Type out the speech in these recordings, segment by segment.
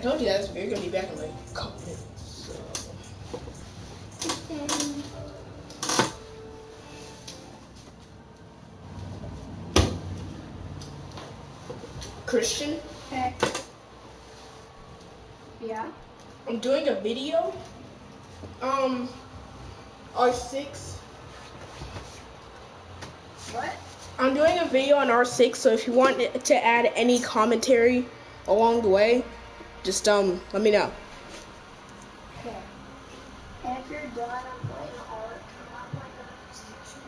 told you that you're gonna be back in like a couple minutes. Christian? Hey. Yeah? I'm doing a video. R6. What? I'm doing a video on R6, so if you want to add any commentary along the way, just let me know. Okay. And if you're done, I'm playing art. I'm not playing the station.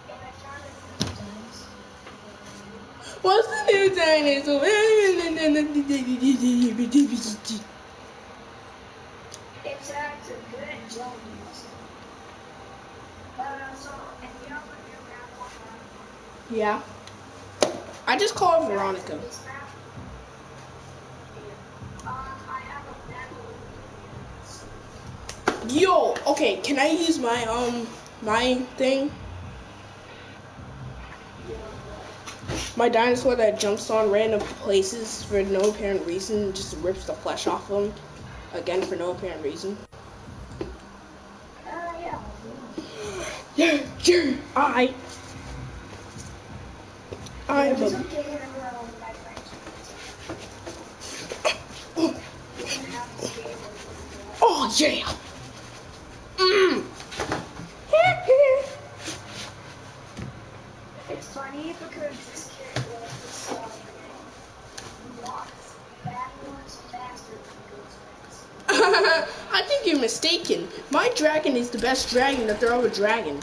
And I found a new dinosaur. What's the new dinosaur? It's actually good at jumping. But so, if you don't want your grandma, Yeah. I just call her Veronica. I have a Yo, okay, can I use my my thing? My dinosaur that jumps on random places for no apparent reason and just rips the flesh off them again for no apparent reason. yeah. Yeah, I am a... Oh yeah. It's funny because this kid was walks backwards faster than goes. I think you're mistaken. My dragon is the best dragon to throw a dragon.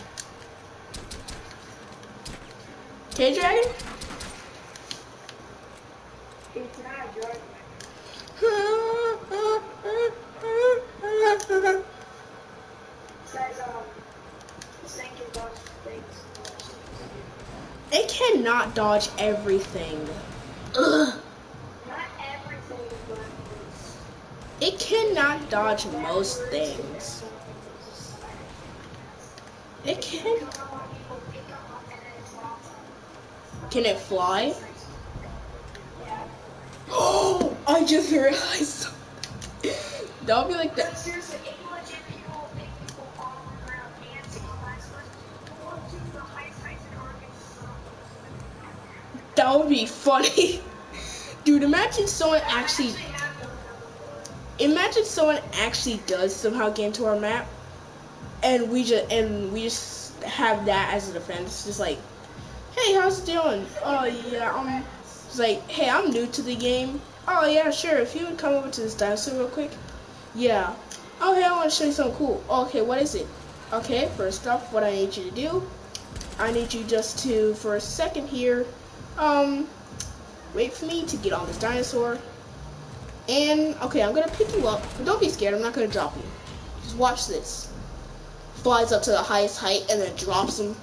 Okay, dragon? It's not a dragon. Says this thing can dodge things. It cannot dodge everything. Ugh. Not everything, but It cannot dodge most things. It can. Can it fly? Oh, I just realized. That would be like that. Seriously, if you legit people make people fall on the ground and see go up to the highest heights in Oregon. That would be funny. Dude, imagine someone actually does somehow get into our map and we just have that as a defense. Just like, hey, how's it doing? Oh yeah, it's like, hey, I'm new to the game. Oh yeah, sure, if you would come over to this dinosaur real quick. Yeah. Oh hey, I want to show you something cool. Okay, what is it? Okay, first off, what I need you to do, I need you just to, for a second here, wait for me to get on this dinosaur. And, okay, I'm gonna pick you up, but don't be scared, I'm not gonna drop you. Just watch this. Flies up to the highest height and then drops him.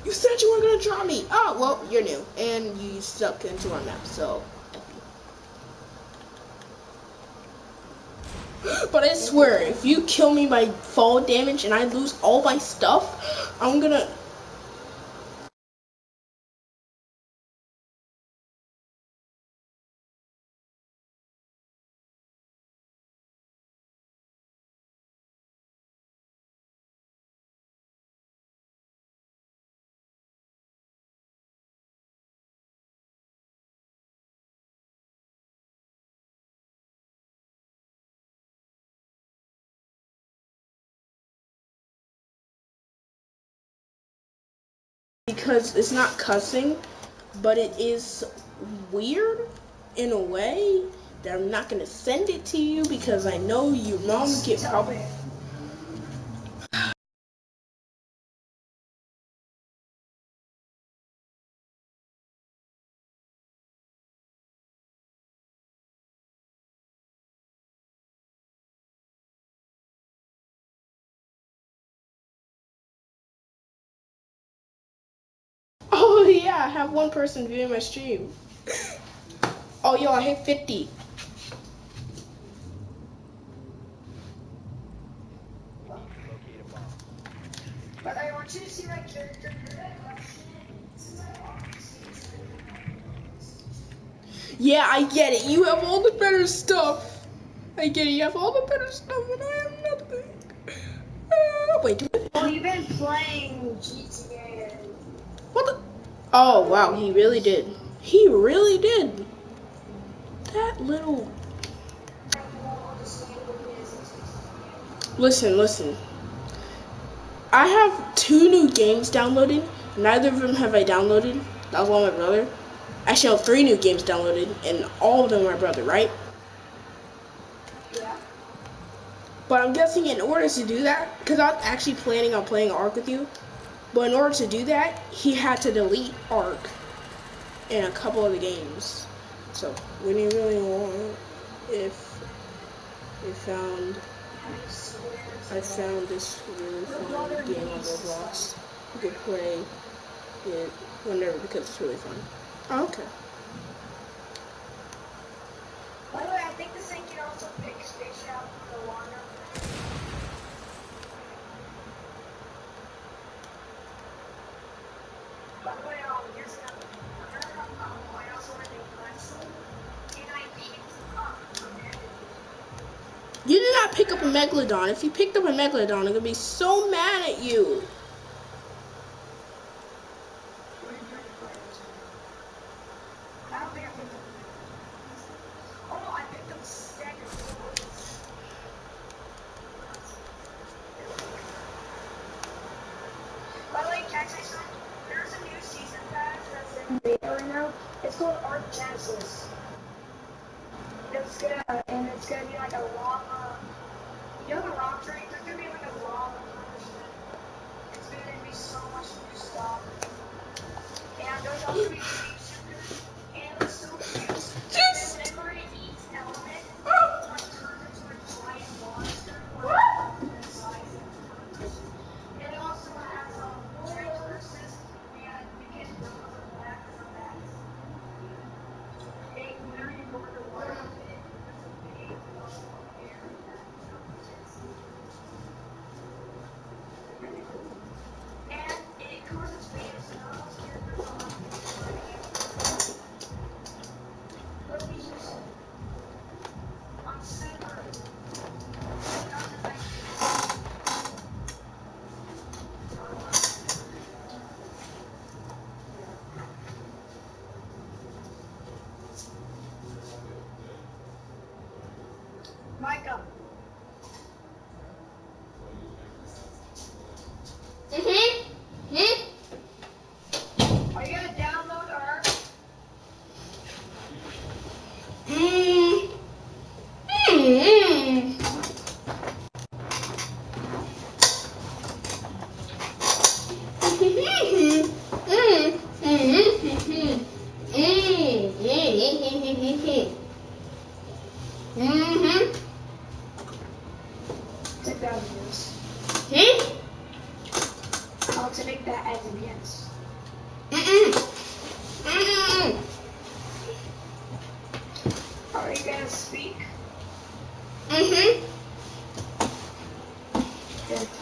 You said you weren't gonna drop me! Oh, well, you're new. And you stuck into our map, so... But I swear, if you kill me by fall damage and I lose all my stuff, I'm gonna... Because it's not cussing, but it is weird in a way that I'm not gonna send it to you because I know your mom get probably... Oh yeah, I have one person viewing my stream. Oh yo, I hit 50. But I want you to see my character. Yeah, I get it. You have all the better stuff. I get it. You have all the better stuff, and I have nothing. Wait, do it. Well, you've been playing GTA. What the? Oh, wow. He really did. He really did. That little... Listen. I have 2 new games downloaded. Neither of them have I downloaded. That was one of my brother. Actually, I have 3 new games downloaded, and all of them are my brother, right? Yeah. But I'm guessing in order to do that, because I was actually planning on playing Ark with you, but in order to do that, he had to delete Ark in a couple of the games. So, when you really want, if I found this really fun game on Roblox. You could play it whenever because it's really fun. Oh, okay. By the way, I think this thing can also pick fish out from the water. By the way, here's another thing. I also want to make pretzel, and I picked up a megalodon. You did not pick up a Megalodon. If you picked up a Megalodon, I'm gonna be so mad at you. I don't think I picked up a megalodon. Oh, I picked up a Stegosaurus. By the way, can I say something? There's a new season pass that's in beta right now. It's called Ark Genesis. It's gonna be like a lava. You know the rock drink? There's gonna be like a lava punishment. It's gonna be so much new stuff. And there's also gonna be shooters. And it's so cute. Yes. And whenever it eats element, it like turns into a giant monster. Like the size of turtles. And it also has traverses, and you can run on the back of the bats. They literally go underwater with it. There's a big air that really cool. And it covers its beta, so none of those characters are on What we use on Super. Micah. Are you gonna download Ark? Take that as a yes. I'll take that as a yes. Are you gonna speak? Then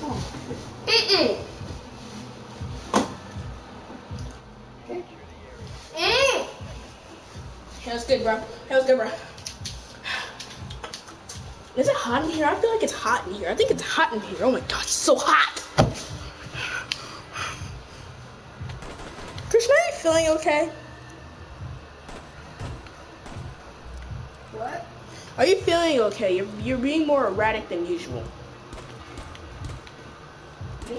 talk. Okay. That was good, bro. Is it hot in here? I feel like it's hot in here. I think it's hot in here. Oh my gosh, it's so hot. Krishna, are you feeling okay? What? Are you feeling okay? You're being more erratic than usual. Me?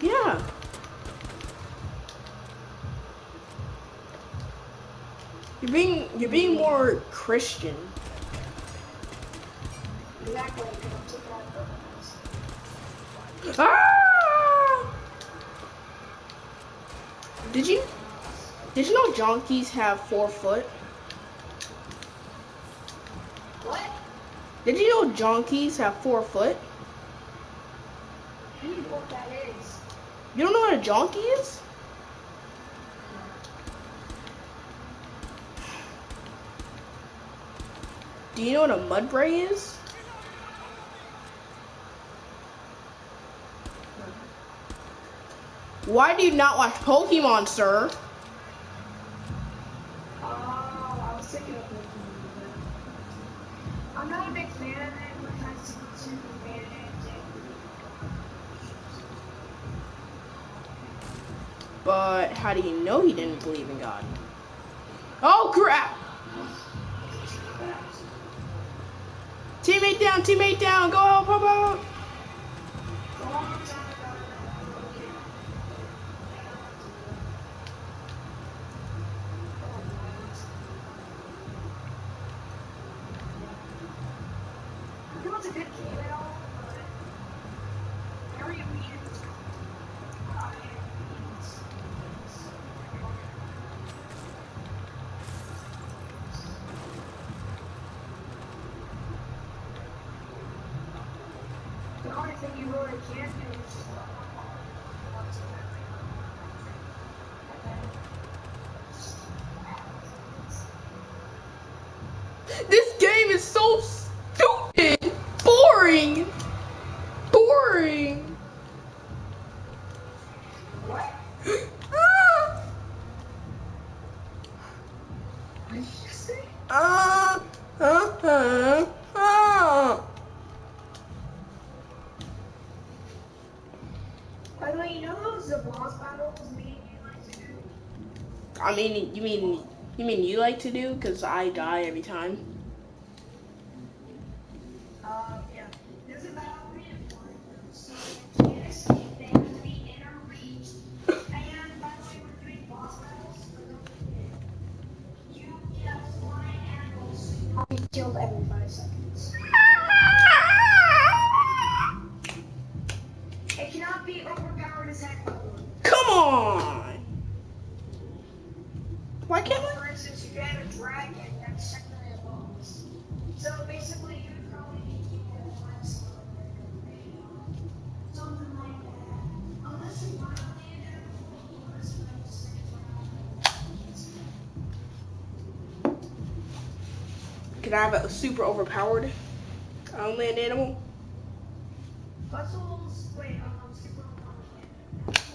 Yeah. You're being more Christian. Exactly. Ah! Did you know donkeys have 4 foot? What? Did you know donkeys have 4 foot? I don't know what that is. You don't know what a donkey is? Do you know what a mudbray is? Why do you not watch Pokemon, sir? Oh, I was thinking of Pokemon. I'm not a big But how do you know he didn't believe in God? Oh crap! Teammate down, go help, help, help! It was a good game at all, but very weird. The only thing you really can do is just This game is so stupid! Boring! Boring! what? Ah! What did you just say? Ah! By the way, you know those the boss battles me and you like to do? I mean, you mean you like to do? Cause I die every time. Yeah. There's a battle we have one. So you can't escape. They have to be in our reach. And by the way, we're doing boss battles, but don't forget, you get flying animals, so you can't be killed every 5 seconds. It cannot be overpowered as heck, by the way. Come on! Why can't For instance, you get a dragon that's technically a boss. So basically, you would probably need to get a flex something like that. Unless you want to land animal, unless you like to stick Can I have a super overpowered land animal? Puzzles, wait, super complicated.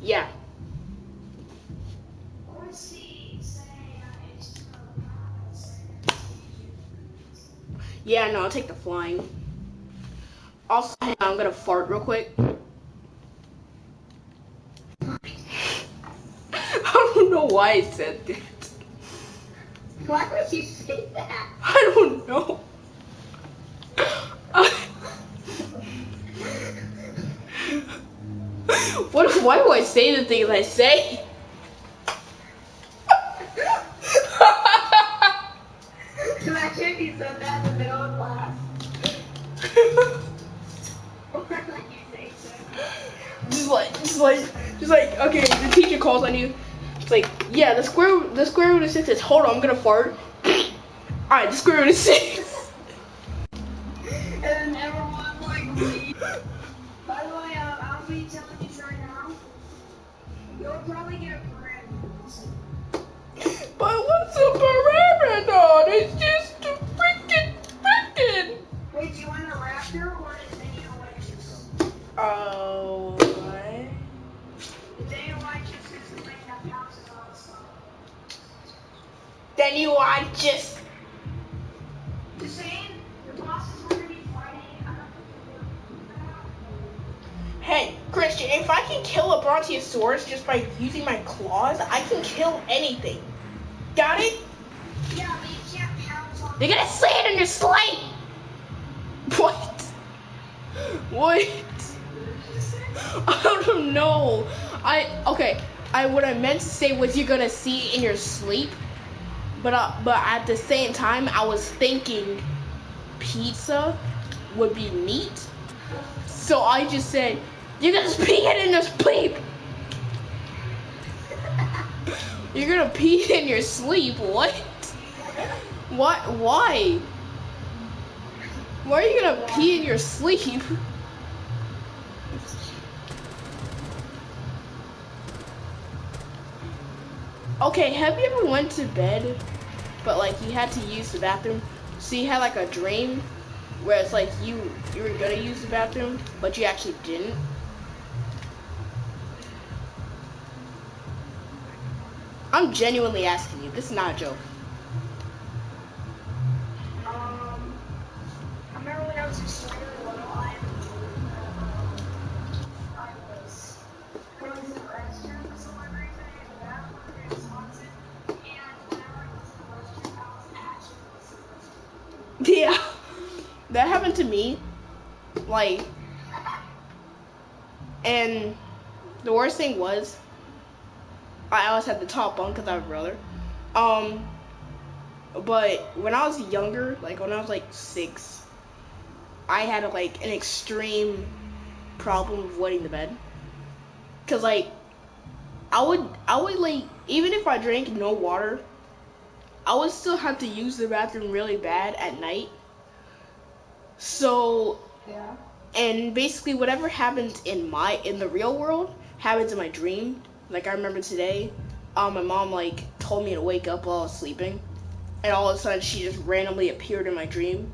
Yeah. Or see, say, it's Yeah, no, I'll take the flying. Also, hang on, I'm gonna fart real quick. I don't know why I said that. Why would you say that? I don't know. Why do I say the things I say? Imagine if you said that in the middle of class. just like, okay, the teacher calls on you. It's like, yeah, the square root of 6 is, hold on, I'm gonna fart. Alright, the square root of 6. And then everyone like leaves. By the way, I'll be telling you right now, you'll probably get a parameter. But what's a parameter? It's just a freaking. Wait, do you want a raptor or is Daniel Righteous? Oh, what? Daniel Righteous is the thing that bounces on the spot. Then you are just. Just saying, the bosses are going to be fighting. Hey, Christian, if I can kill a Brontosaurus just by using my claws, I can kill anything. Got it? Yeah, but you can't pounce on You're gonna say it in your slate! What? What? I don't know. What I meant to say was you're gonna see it in your sleep, but at the same time I was thinking pizza would be meat, so I just said you're gonna pee it in your sleep. You're gonna pee in your sleep? What? What? Why? Why are you gonna pee in your sleep? Okay, have you ever went to bed, but like you had to use the bathroom? So you had like a dream where it's like you were gonna use the bathroom, but you actually didn't? I'm genuinely asking you. This is not a joke. Yeah, that happened to me. Like, and the worst thing was, I always had the top bunk because I have a brother. But when I was younger, like when I was like 6, I had like an extreme problem with wetting the bed. Cause like I would like, even if I drank no water, I would still have to use the bathroom really bad at night. So Yeah. and basically whatever happens in the real world happens in my dream. Like I remember today, my mom like told me to wake up while I was sleeping, and all of a sudden she just randomly appeared in my dream,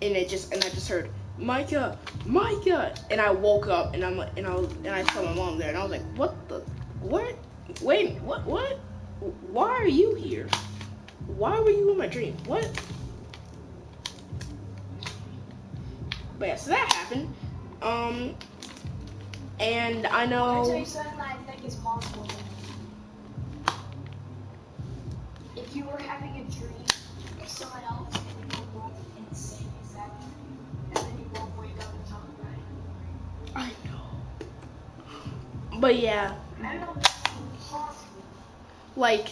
and I just heard Micah, Micah, and I woke up and I saw my mom there, and I was like, what? Wait, what? Why are you here? Why were you in my dream? What? But yeah, so that happened. And I know. I'll tell you something that I think is possible. If you were having a dream of someone else and you were both in the same exact dream, and then you both wake up and talk about it. I know. But yeah. I don't know if that's possible. Like,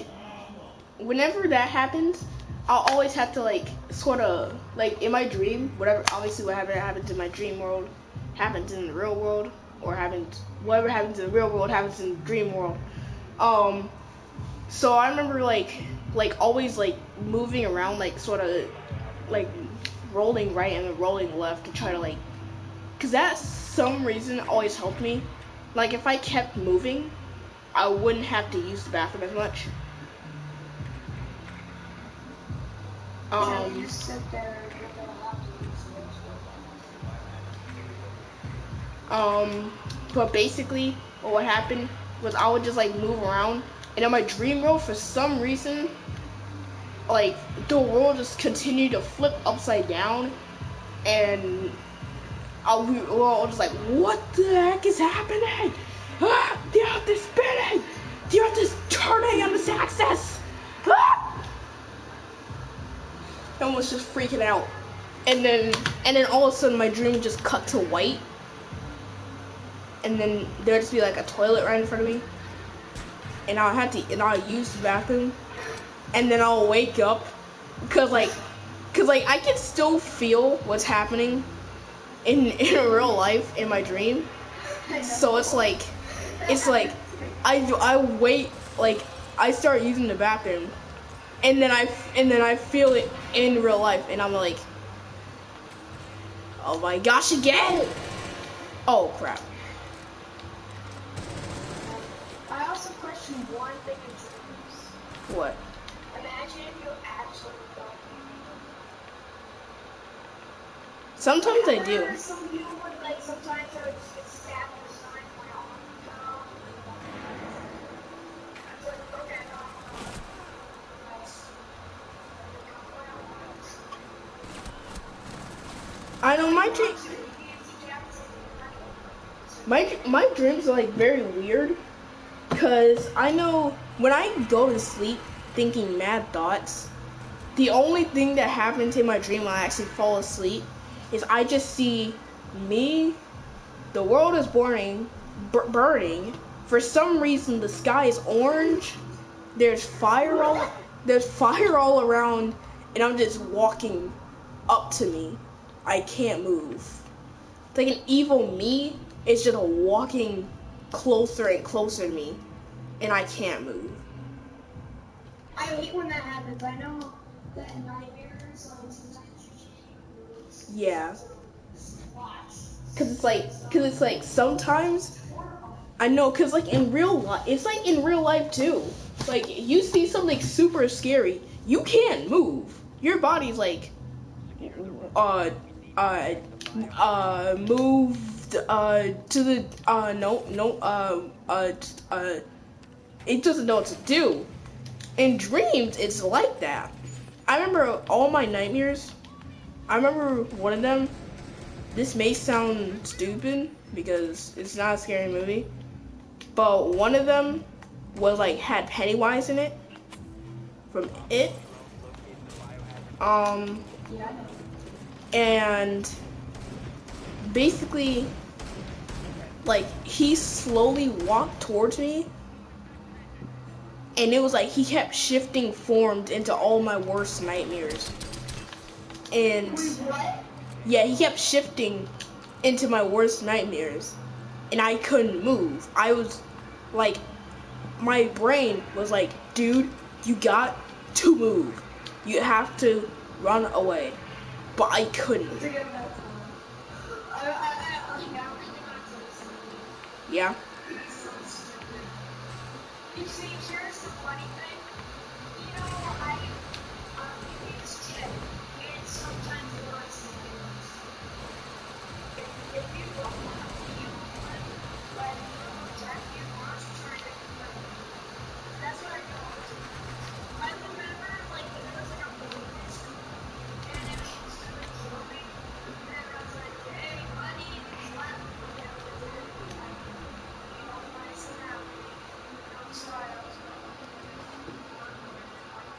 whenever that happens, I'll always have to like sort of like in my dream, whatever. Obviously, whatever happens in my dream world happens in the real world, or whatever happens in the real world happens in the dream world. So I remember like always like moving around, like sort of like rolling right and then rolling left to try to like, cause that some reason always helped me. Like if I kept moving, I wouldn't have to use the bathroom as much. You just sit there and you're gonna have to use But basically, what happened was I would just like move around, and in my dream world, for some reason, like the world just continued to flip upside down, and we're all just like, what the heck is happening? Ah, the earth is spinning! The earth is turning on its axis! Ah! Everyone was just freaking out. And then all of a sudden my dream would just cut to white. And then there would just be like a toilet right in front of me. And I'll use the bathroom. And then I'll wake up. Cause like I can still feel what's happening in real life in my dream. So it's like I wait, like I start using the bathroom, and then I feel it in real life, and I'm like, oh my gosh, again! Oh crap! I also question one thing in dreams. What? Imagine if you actually thought Sometimes I do. Some people would like sometimes they would get stabbed in the side of my arm. I was like, okay, I know my dreams are like very weird, because I know when I go to sleep thinking mad thoughts, the only thing that happens in my dream when I actually fall asleep is I just see me, the world is burning. For some reason the sky is orange, there's fire all around, and I'm just walking up to me. I can't move. It's like an evil me is just walking closer and closer to me, and I can't move. I hate when that happens. I know that in nightmares, like sometimes you can't move. Yeah. Cause it's like sometimes I know, cause like in real life, it's like in real life too. Like you see something super scary, you can't move. Your body's like moved to the it doesn't know what to do. In dreams, it's like that. I remember all my nightmares. I remember one of them. This may sound stupid because it's not a scary movie, but one of them was like had Pennywise in it from It. Yeah, I know. and basically, like, he slowly walked towards me, and it was like he kept shifting forms into all my worst nightmares. And yeah, he kept shifting into my worst nightmares, and I couldn't move. I was like, my brain was like, dude, you got to move. You have to run away. But I couldn't. Yeah. You see, here's the funny thing. You know, we use Jet, and sometimes it works and it works. If you don't want to feel one, like Jet, you must try to convert it. That's what I do all the time. I remember, like, there was like a bonus, and it was instantly kill me, and I was like, hey, buddy, it's left. Okay, I'm gonna do it. You know, nice and happy. I'm sorry, I was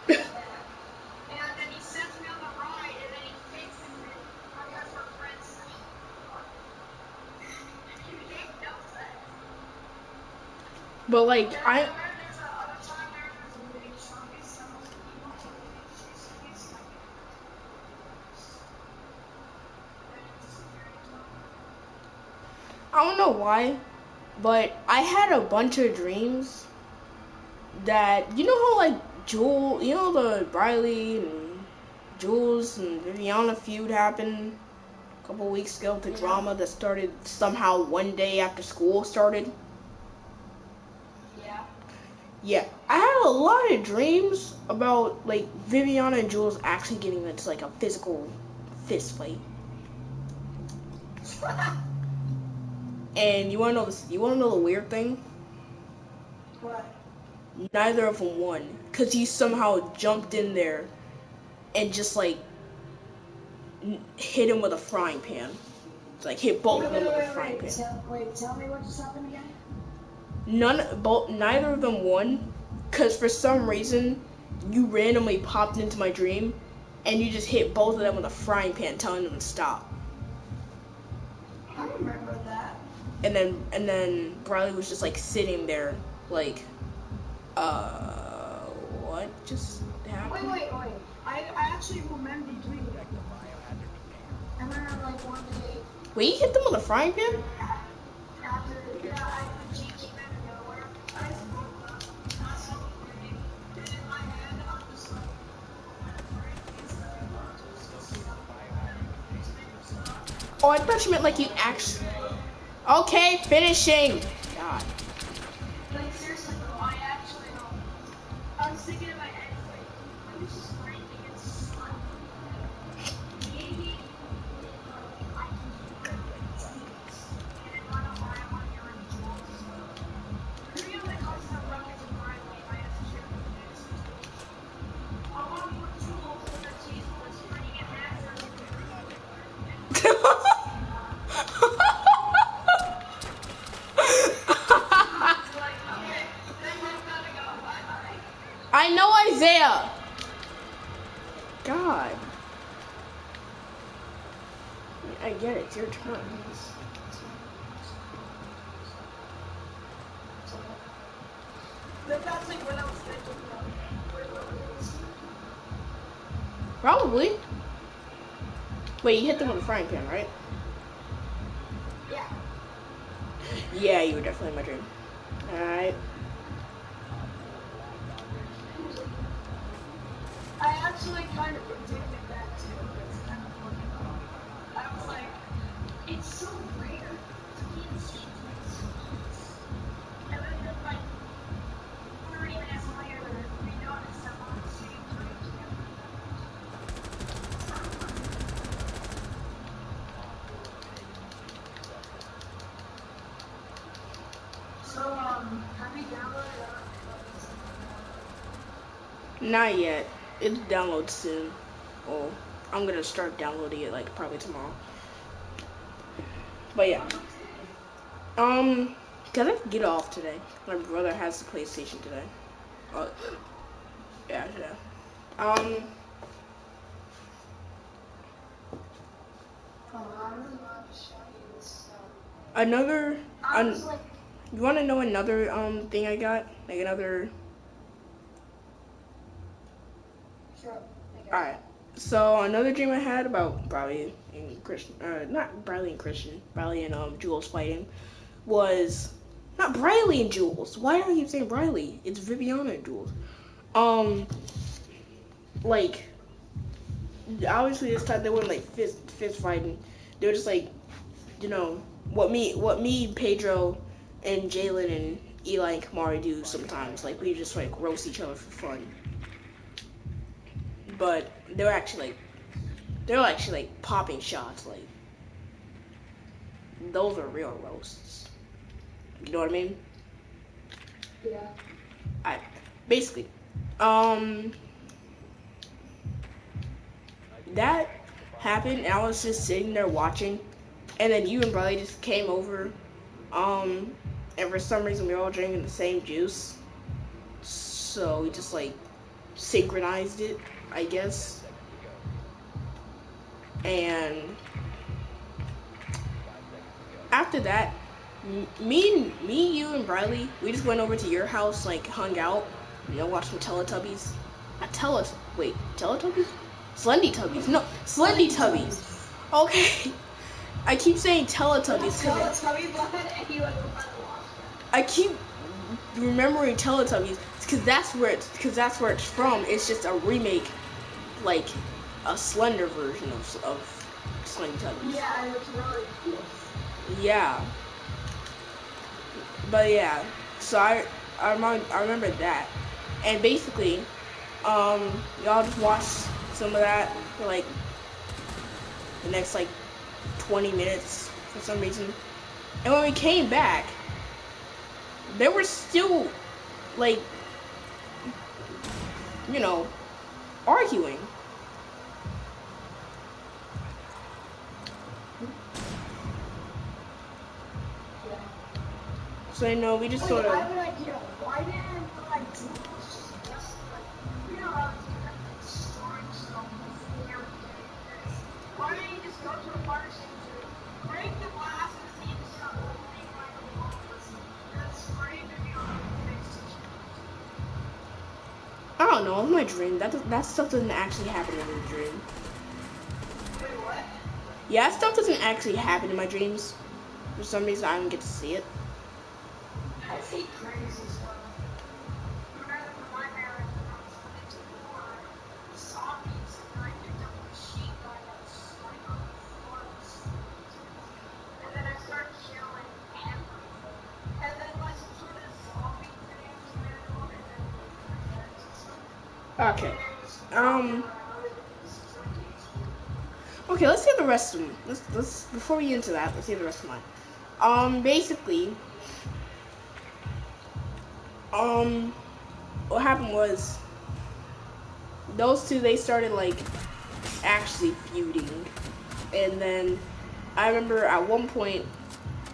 and then he sends me on the ride, and then he fixes it because we're friends now. You make no sense. But like, There's a other time there's a big chunky stuff. You want to she's like, I don't know why, but I had a bunch of dreams that, you know how like Jules, you know the Riley and Jules and Viviana feud happened a couple weeks ago, the drama that started somehow one day after school started? yeah. Yeah, I had a lot of dreams about like Viviana and Jules actually getting into like a physical fist fight. And you wanna know this? You wanna know the weird thing? What? Neither of them won, cause he somehow jumped in there and just like hit him with a frying pan. It's like hit both of them with a frying pan. Tell me what just happened again? Neither of them won, cause for some reason you randomly popped into my dream, and you just hit both of them with a frying pan, telling them to stop. I remember that. And then Bradley was just like sitting there, like, what just happened? Wait. I actually remember doing that. I remember like one day. Wait, you hit them with a frying pan? After, I came out of nowhere. I just woke up, I saw the thing, and in my head, I'm just like, Oh, I thought you meant like you actually. Okay, finishing. God. like seriously though, I actually I was thinking in my head, like, I'm just spraying against sun. Maybe I can do it and then run a mile on your Jules. Maybe when it comes to Rockets and Riley, I have to share with this. I want to put Jules in the team was bringing it back for the I know Isaiah. God. I get it. It's your turn. That's like when I was Probably. Wait, you hit them with a frying pan, right? yeah. Yeah, you were definitely in my dream. Alright. I actually kind of predicted that too. It's kind of funny though. I was like, it's so rare to be in the same place twice. And then like 30 minutes later, we noticed that we're in the same dream together. So, have you downloaded Not yet. It'll download soon. Oh, I'm gonna start downloading it like probably tomorrow. But yeah. Cause I get off today. My brother has the PlayStation today. Yeah. I don't know how to show you this stuff. Another, I was like, you want to know another thing I got? Like another. sure. All right. So another dream I had about Bradley and Christian, not Bradley and Christian, Bradley and Jules fighting, was not Bradley and Jules. Why do I keep saying Bradley? It's Viviana and Jules. Like obviously this time they weren't like fist fighting. They were just like, you know, what me, Pedro, and Jalen and Eli and Kamari do sometimes. Like we just like roast each other for fun. But they were actually like popping shots. Like those are real roasts. You know what I mean? Yeah. I basically, um, that happened, and I was just sitting there watching, and then you and Bradley just came over, and for some reason we were all drinking the same juice, so we just like synchronized it, I guess, and after that, you and Bradley, we just went over to your house, like hung out, watched some Teletubbies. Not wait, Teletubbies? Slendy Tubbies. No, Slendy Tubbies. Okay. I keep saying Teletubbies because I keep remembering Teletubbies because that's where it's from. It's just a remake, like a slender version of Slendy Tubbies. Yeah, and it's really cool. Yeah. But yeah, so I remember that, and basically, y'all just watched some of that for like the next like 20 minutes for some reason, and when we came back, they were still like, arguing. So we just sort of. I have an idea. Why didn't Jules just how storing stuff before this? Why didn't you just go to a fire extinguisher, break the glass and see the stuff opening like a walrus, and then spray Viviana on the face? I don't know. It's my dream. That stuff doesn't actually happen in the dream. Wait, what? Yeah, that stuff doesn't actually happen in my dreams. For some reason, I don't get to see it. I hate crazy stuff. Remember the nightmare when I was put into the water, the zombies, and I picked up a machine gun that was like on the floor of the street. And then I started killing everyone. And then like some sort of zombie thing was going on, and then my friends and stuff. Okay. Okay, let's hear the rest of them. Let's before we get into that, let's hear the rest of mine. Basically, what happened was those two, they started like actually feuding, and then I remember at one point,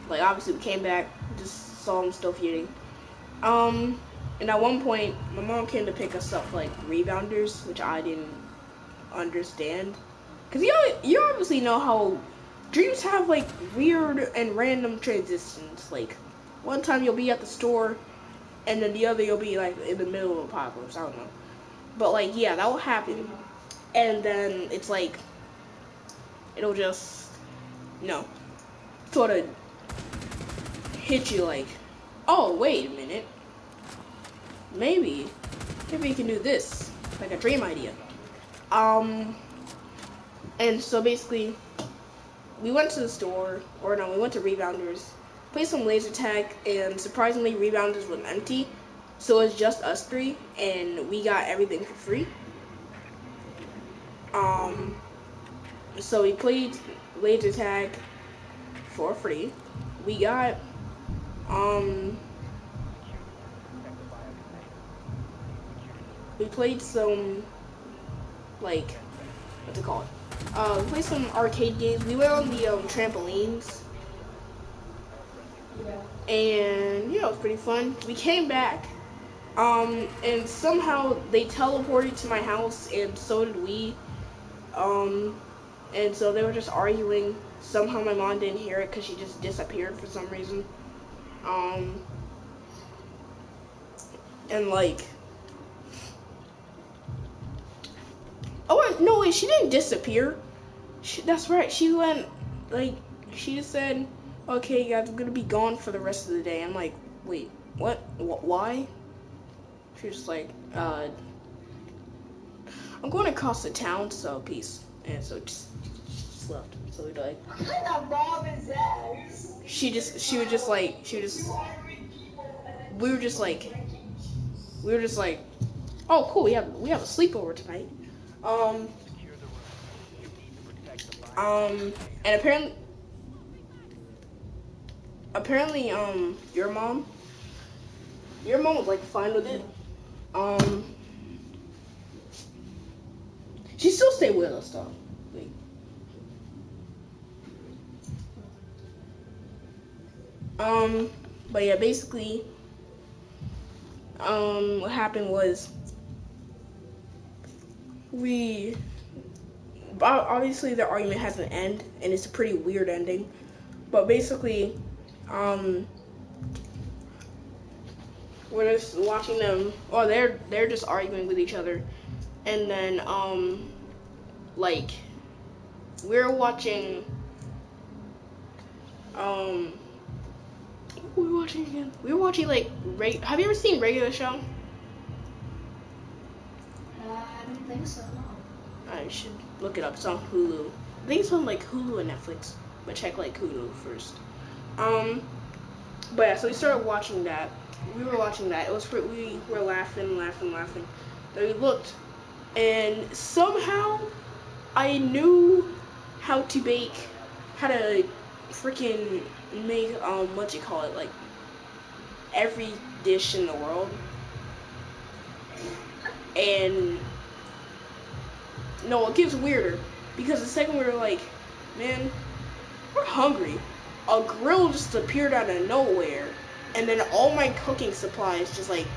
like obviously we came back, just saw them still feuding. And at one point, my mom came to pick us up like rebounders, which I didn't understand. Cause you obviously know how dreams have like weird and random transitions. Like one time you'll be at the store, and then the other you'll be like in the middle of apocalypse. I don't know, but like yeah, that will happen, and then it's like it'll just sort of hit you like, oh wait a minute, maybe you can do this, like a dream idea. And so basically, we went to the store, or no, we went to Rebounders, played some laser tag, and surprisingly, Rebounders was empty, so it's just us three, and we got everything for free. So we played laser tag for free. We got, we played some, like, what's it called? We played some arcade games. We went on the trampolines. And it was pretty fun. We came back, and somehow they teleported to my house, and so did we. And so they were just arguing. Somehow my mom didn't hear it because she just disappeared for some reason. And like, oh wait, no wait, she didn't disappear. That's right. She went like she just said, "Okay, guys, I'm gonna be gone for the rest of the day." I'm like, wait, what? Why? She was like, I'm going across the town, so peace. And so just left. So we like. What kind of mom is that? She was just like, we were just like, oh cool, we have a sleepover tonight. And apparently, your mom was like fine with it. She still stayed with us though. Wait. But yeah, basically, what happened was obviously the argument has an end, and it's a pretty weird ending. But basically, we're just watching them. Oh, they're just arguing with each other, and then like we're watching. What were we watching again? We were watching like have you ever seen Regular Show? I don't think so, no. I should look it up. It's on Hulu. I think it's on like Hulu and Netflix, but check like Hulu first. But yeah, so we started watching that. We were watching that. We were laughing. Then we looked, and somehow I knew how to freaking make what you call it, like every dish in the world. And no, it gets weirder because the second we were like, man, we're hungry. A grill just appeared out of nowhere, and then all my cooking supplies just like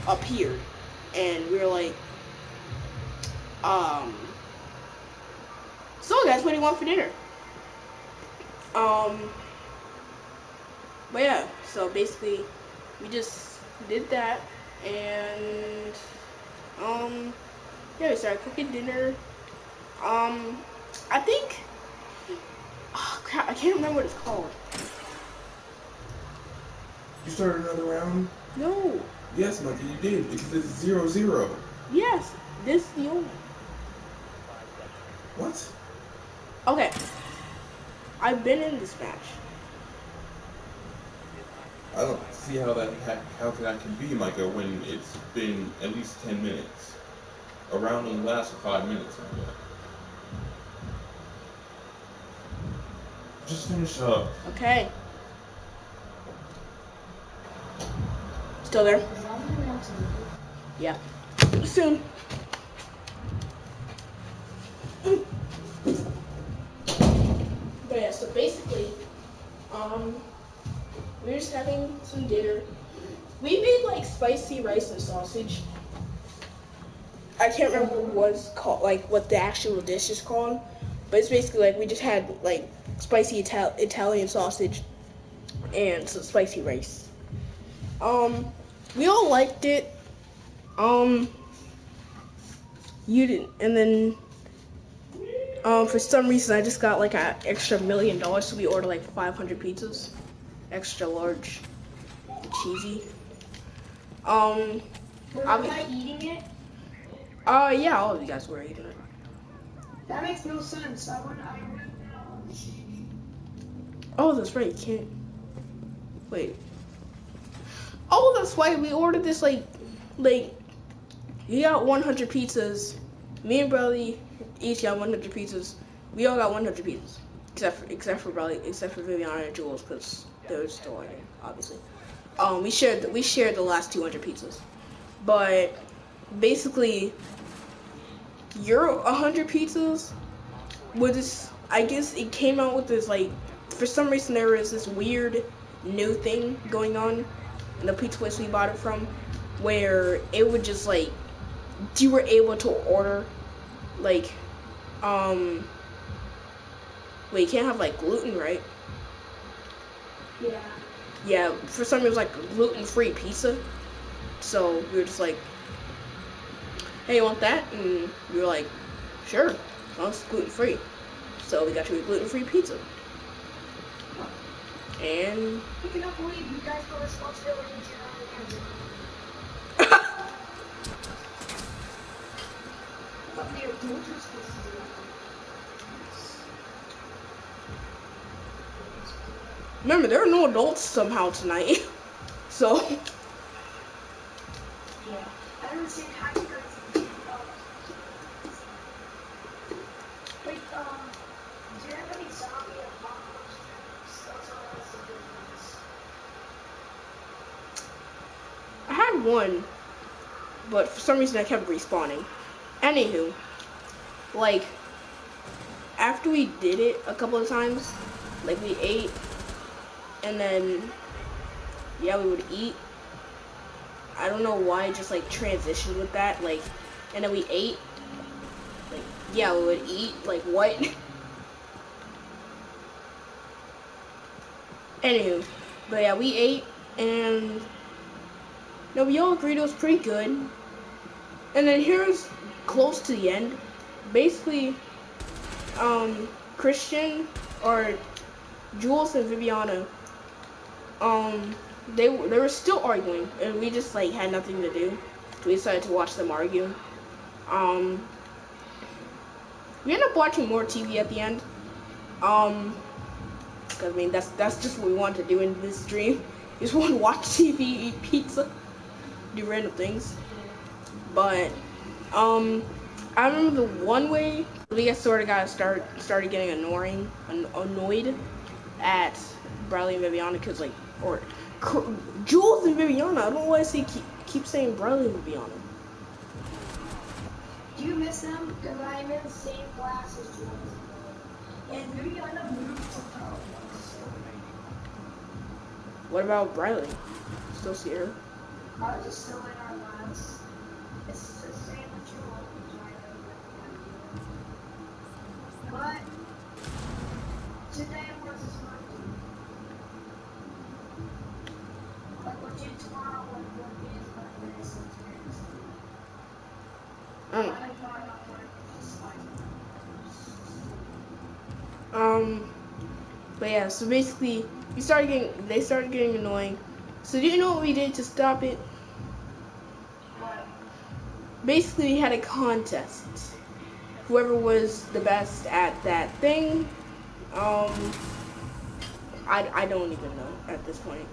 appeared, and we were like, so guys, what do you want for dinner? But yeah, so basically we just did that, and yeah, we started cooking dinner. I think, oh crap, I can't remember what it's called. You started another round? No. Yes, Monkey, you did, because it's 0-0. Yes, this is the only. What? Okay. I've been in this match. I don't see how that can be, Micah, when it's been at least 10 minutes. A round only lasts for 5 minutes, Micah. Just finish up. Okay. Still there? Yeah. Soon. But yeah, so basically, we're just having some dinner. We made like spicy rice and sausage. I can't remember what it's called, like what the actual dish is called, but it's basically like we just had like spicy Italian sausage and some spicy rice. We all liked it. You didn't, and then for some reason I just got like an extra $1 million, so we ordered like 500 pizzas, extra large, cheesy. Was I eating it? Yeah, all of you guys were eating it. That makes no sense. I wouldn't. Oh, that's right. You can't. Wait. Oh, that's why we ordered this. Like, you got 100 pizzas. Me and Bradley each got 100 pizzas. We all got 100 pizzas, except for Viviana and Jules, because they were still eating, obviously. We shared the last 200 pizzas, but basically, your 100 pizzas with this. I guess it came out with this like. For some reason, there was this weird new thing going on in the pizza place we bought it from, where it would just like you were able to order like wait, you can't have like gluten, right? Yeah. Yeah, for some reason it was like gluten-free pizza. So we were just like, hey, you want that? And we were like, sure, as long as it's gluten-free. So we got you a gluten-free pizza. And I cannot believe you guys put responsibility into your own hands. What the adults are supposed to do. remember, there are no adults somehow tonight. So Yeah. I don't understand how you guys wait, do you have any zombie apocalypse drinks? Those are always the good ones. I had one, but for some reason I kept respawning. Anywho, like after we did it a couple of times, like we ate, and then yeah, we would eat. I don't know why I just like transitioned with that, like, and then we ate. Like, yeah, we would eat. Like, what? Anywho, but yeah, we ate, and no, we all agreed it was pretty good. And then here's close to the end. Basically, Christian or Jules and Viviana, they were still arguing, and we just like had nothing to do. We decided to watch them argue. We ended up watching more TV at the end. Cause I mean that's just what we wanted to do in this stream. We just want to watch TV, eat pizza, do random things. But I remember the one way we sort of started getting annoyed at Bradley and Viviana, cause like Jules and Viviana. I don't know why I keep saying Bradley and Viviana. Do you miss them? Because I am in the same class as Jules. And Viviana moved to Pearl. What about Bradley? Still see her? I was just still in our class. It's the same with Jules. But today was fun. Like we'll do tomorrow what is my best experience. But yeah, so basically, they started getting annoying. So do you know what we did to stop it? Basically, we had a contest. Whoever was the best at that thing, I don't even know at this point.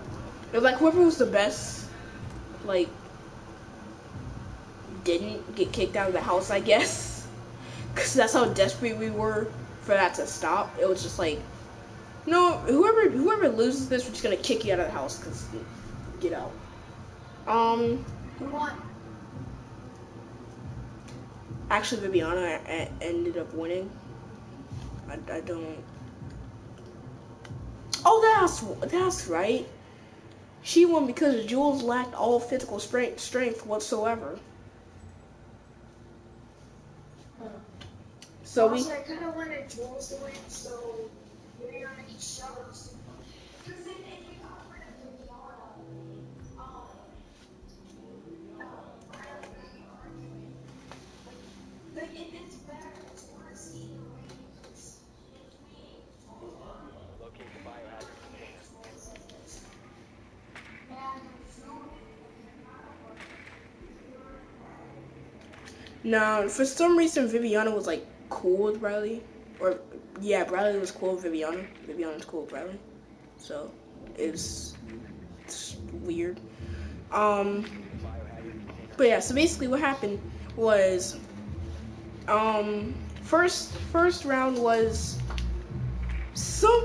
It was like whoever was the best, like, didn't get kicked out of the house, I guess. Because that's how desperate we were for that to stop. It was just like, no, whoever loses this, we're just gonna kick you out of the house. Cause get out. Who won? Actually, Viviana ended up winning. I don't. Oh, that's right. She won because Jules lacked all physical strength whatsoever. So also, I kind of wanted Jules to win, so we're gonna each show us. Because then if we got rid of Viviana, like if it's better, it's worse either way. Because if we Locate the biohazard container. no, for some reason Viviana was like cool with Bradley, or yeah, Bradley was cool with Viviana. Viviana was cool with Bradley, so it's weird. But yeah, so basically what happened was, first round was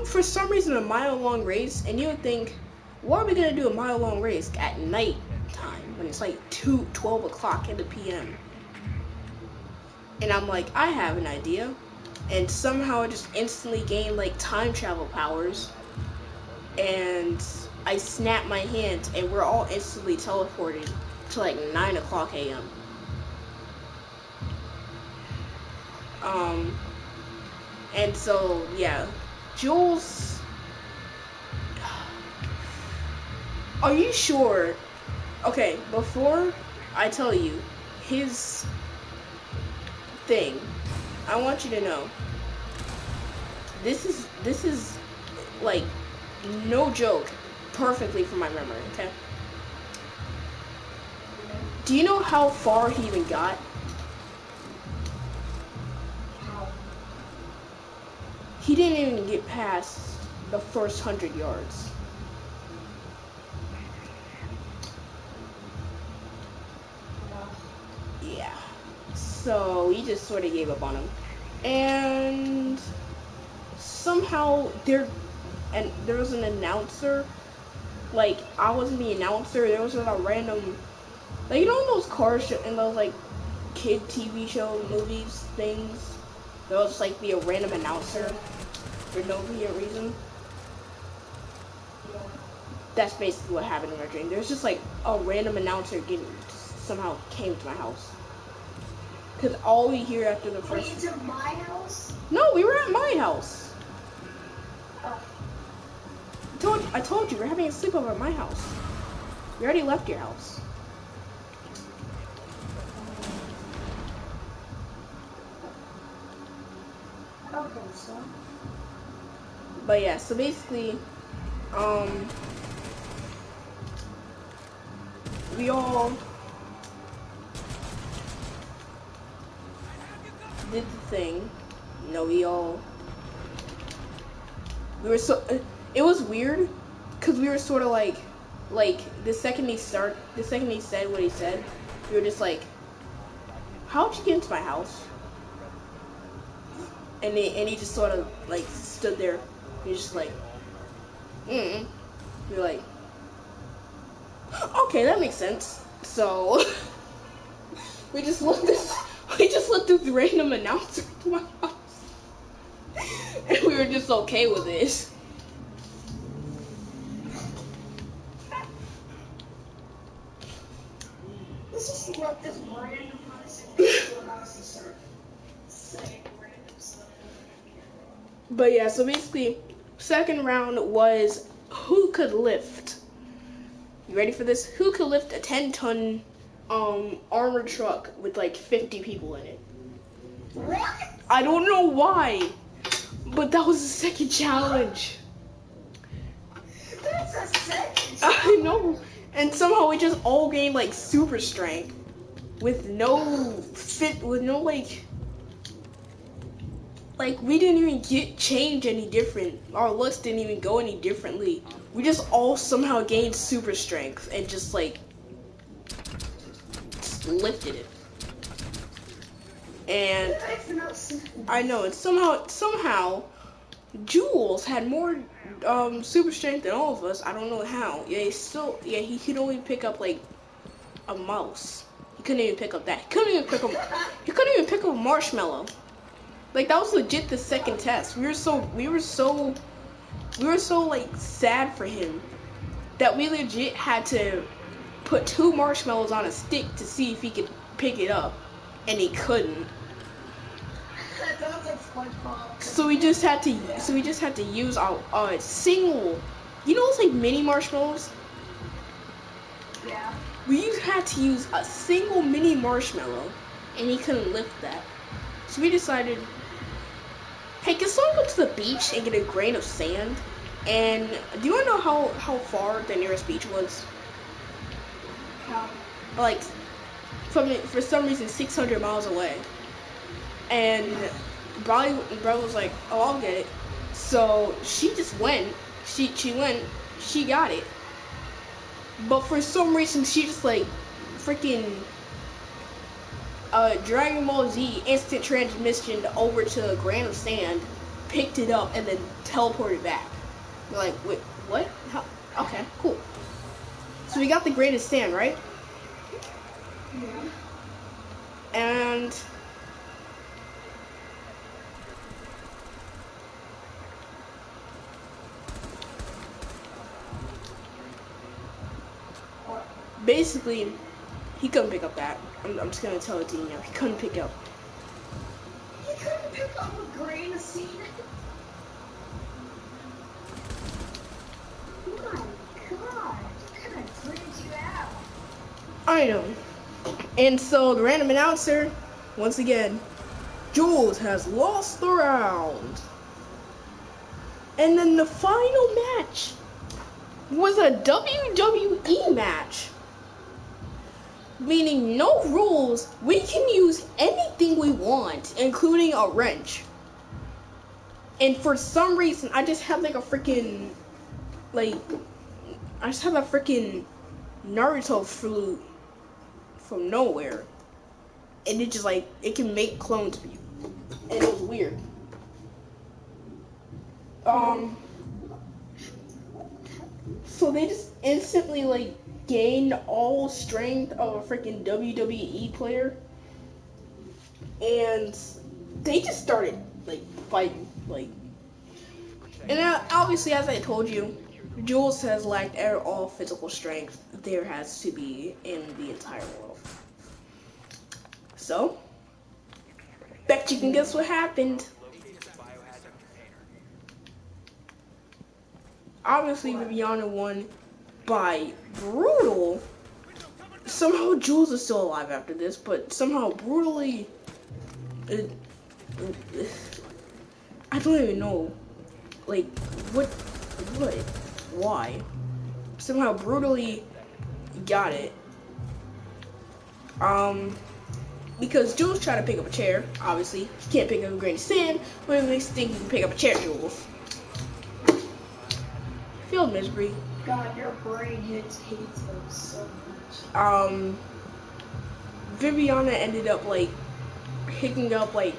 for some reason a mile-long race, and you would think, why are we gonna do a mile-long race at night time when it's like 12 o'clock in the PM? And I'm like, I have an idea, and somehow I just instantly gained like time travel powers, and I snapped my hand, and we're all instantly teleported to like 9 o'clock a.m. And so, yeah. Jules, are you sure? Okay, before I tell you his thing, I want you to know this is like no joke, perfectly from my memory, okay? Do you know how far he even got? He didn't even get past the first 100 yards. Yeah. So we just sort of gave up on him. And somehow there was an announcer. Like, I wasn't the announcer. There was a random, like, you know those cars in those like kid TV show movies things. There was like be a random announcer for no reason. That's basically what happened in my dream. There's just like a random announcer somehow came to my house. Cause all we hear after the first. Wait, it's at my house? No, we were at my house. Oh. I told you we're having a sleepover at my house. We already left your house. Okay, so. But yeah, so basically, we all did the thing. You know, we were so, it was weird, cause we were sort of like the second he said what he said, we were just like, how'd you get into my house? And he just sort of like stood there. He was just like, we were like, okay, that makes sense. So we just let this random announcer to my house, and we were just okay with it. Let's just let this random person go to your house and start saying random stuff. But yeah, so basically, second round was who could lift. You ready for this? Who could lift a 10-ton armored truck with like 50 people in it? What? I don't know why, but that was the second challenge. That's a second. I know. And somehow we just all gained like super strength with no like we didn't even get changed any different. Our looks didn't even go any differently. We just all somehow gained super strength and just like lifted it. And I know, and somehow Jules had more super strength than all of us. I don't know how. He could only pick up like a mouse. He couldn't even pick up that. He couldn't even pick up a marshmallow. Like, that was legit the second test. We were so like sad for him that we legit had to put 2 marshmallows on a stick to see if he could pick it up, and he couldn't. So we just had to use a single, you know, those like mini marshmallows. Yeah. We had to use a single mini marshmallow, and he couldn't lift that. So we decided, hey, can someone go to the beach and get a grain of sand? And do you want to know how far the nearest beach was? Like, for some reason, 600 miles away. And Bro was like, oh, I'll get it. So she just went. She went. She got it. But for some reason, she just like freaking Dragon Ball Z instant transmission over to a grain of sand, picked it up, and then teleported back. We're like, wait, what? How? Okay, cool. So we got the grain of sand, right? Yeah. And basically, he couldn't pick up that. I'm just gonna tell it to you now. He couldn't pick up. He couldn't pick up a crane scene. My God, kind of freaked you out. I know. And so the random announcer, once again, Jules has lost the round. And then the final match was a WWE match. Meaning no rules, we can use anything we want, including a wrench. And for some reason, I just have like a freaking, like, I just have a freaking Naruto flute from nowhere. And it just like, it can make clones of you. And it was weird. So they just instantly like gained all strength of a freaking WWE player. And they just started like fighting, like. And obviously, as I told you, Jules has lacked all physical strength there has to be in the entire world. So, bet you can guess what happened. Obviously, Viviana won by brutal. Somehow Jules is still alive after this, but somehow brutally. I don't even know. Like, what, why? Somehow brutally got it. Because Jules tried to pick up a chair, obviously. He can't pick up a grain of sand, but it makes you think you can pick up a chair, Jules. Feel misery. God, your brain hates them so much. Viviana ended up, like, picking up, like,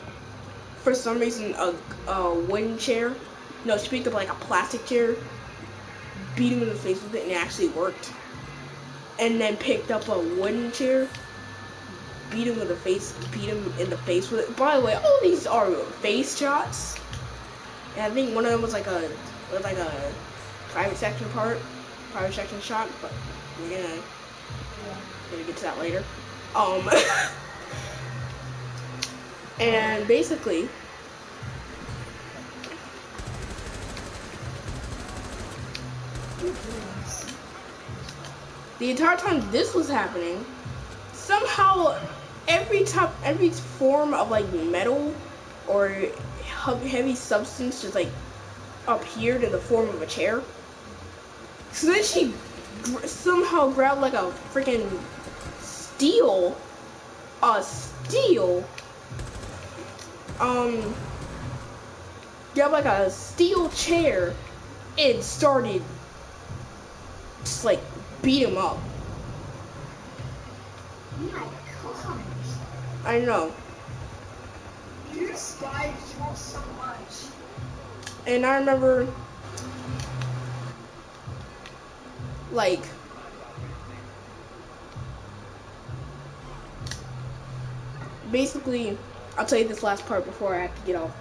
for some reason, a wooden chair. No, she picked up, like, a plastic chair, beat him in the face with it, and it actually worked. And then picked up a wooden chair, beat him in the face with it. By the way, all these are face shots. And I think one of them was like a private section shot, but we're gonna get to that later. And basically, the entire time this was happening, somehow every form of like metal or heavy substance just like appeared in the form of a chair. So then she somehow grabbed like a freaking steel, grabbed like a steel chair and started just like beat him up. My God. I know. You despise Jules so much. And I remember, like, basically, I'll tell you this last part before I have to get off.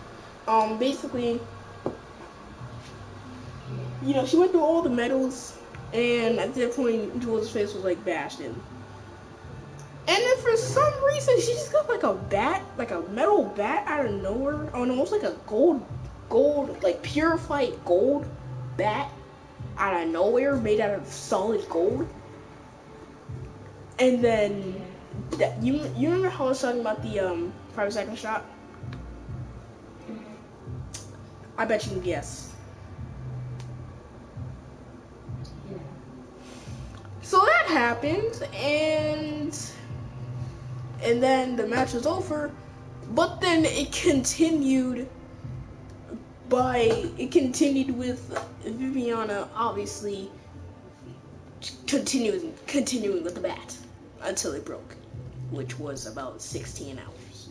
Basically, you know, she went through all the medals, and at that point, Jules' face was like bashed in. And then for some reason, she just got like a bat, like a metal bat out of nowhere. Oh no, almost like a gold, like purified gold bat out of nowhere, made out of solid gold. And then, you remember how I was talking about the 5 second shot? I bet you can guess. So that happened, and then the match was over, but then it continued with Viviana obviously continuing with the bat until it broke, which was about 16 hours.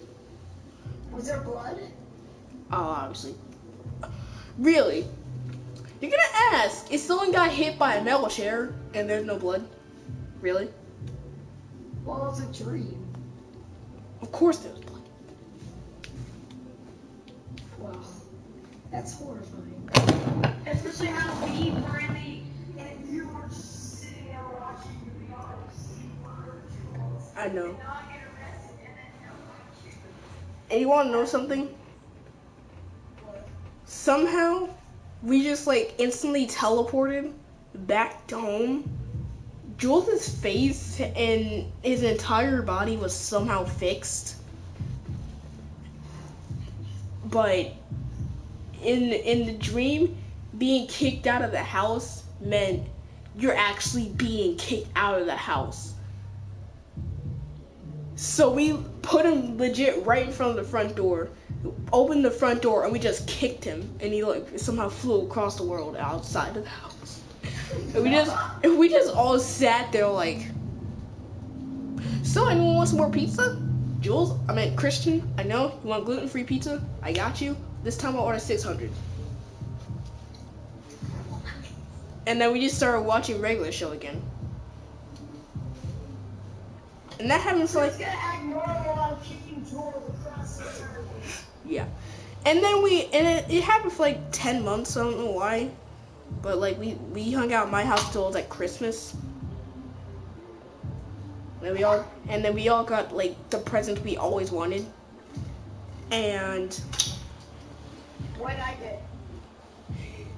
Was there blood? Oh, obviously. Really? You're gonna ask, if someone got hit by a metal chair and there's no blood? Really? Well, it was a dream. Of course there's blood. Wow, that's horrifying. Especially how we were and you were just sitting there watching, to be honest. I know. And you wanna know something? somehow we just like instantly teleported back to home. Jules' face and his entire body was somehow fixed, but in the dream, being kicked out of the house meant you're actually being kicked out of the house. So we put him legit right in front of the front door, opened the front door, and we just kicked him, and he like somehow flew across the world outside of the house. And we just all sat there like, so anyone want some more pizza? Jules, I meant Christian, I know, you want gluten-free pizza? I got you. This time I'll order 600. And then we just started watching regular show again. And that happened for like... It's gonna act normal on kicking Jules across the circle. Yeah. And then it happened for like 10 months, I don't know why. But like we hung out at my house till it was like Christmas. And then we all got like the present we always wanted. And What I did.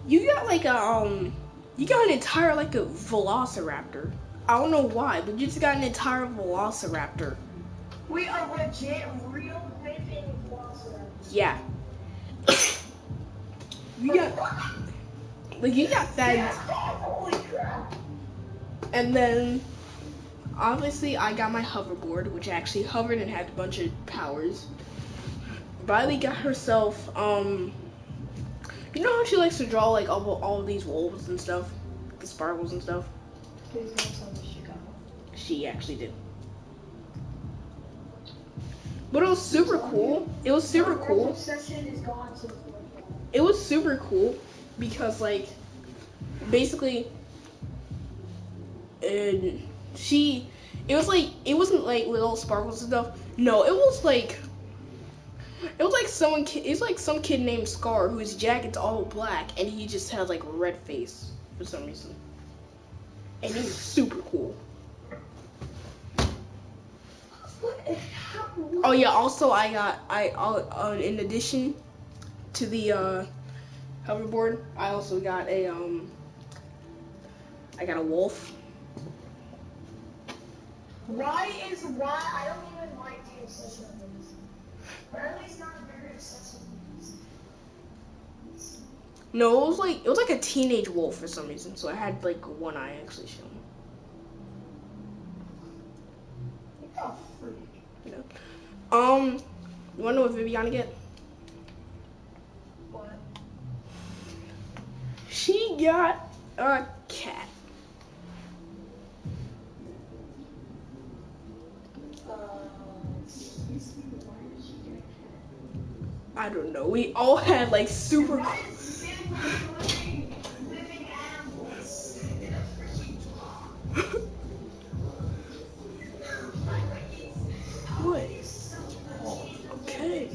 you got like you got an entire like a velociraptor. I don't know why, but you just got an entire velociraptor. We are legit real living velociraptors. Yeah. you got that. Yeah. Holy crap. And then obviously I got my hoverboard, which actually hovered and had a bunch of powers. Riley got herself you know how she likes to draw like all of these wolves and stuff, the sparkles and stuff. Please don't tell me she got one. She actually did. But it was super cool. It was super cool. Obsession is gone to the It was super cool because like basically and it wasn't like little sparkles and stuff. No, it was like some kid named Scar whose jacket's all black and he just has like a red face for some reason. And he was super cool. Oh yeah, also in addition to the hoverboard, I also got a wolf. Why I don't even like the obsession of things. Or at least not very obsessive things. No, it was like a teenage wolf for some reason, so I had like one eye actually showing. Oh, freak. You wanna know what Viviana get? What? She got a cat. Excuse me, why did she get a cat? I don't know. We all had like super Why cool. is Sim living animals in a freaking What? Okay.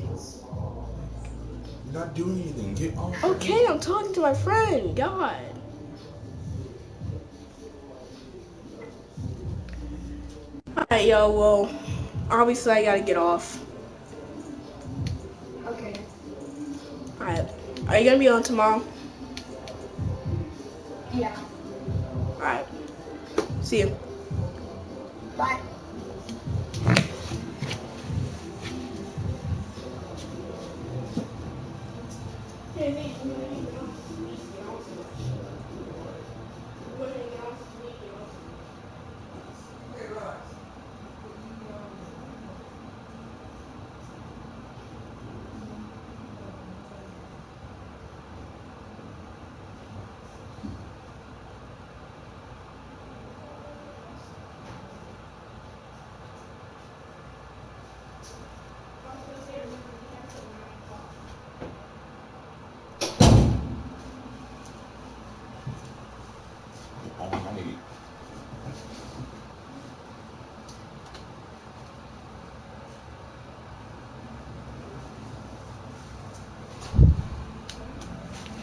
You're not doing anything. Get off. Okay, I'm talking to my friend. God. Alright, yo, well, obviously I gotta get off. Okay. Alright. Are you gonna be on tomorrow? Yeah. Alright. See you. Bye.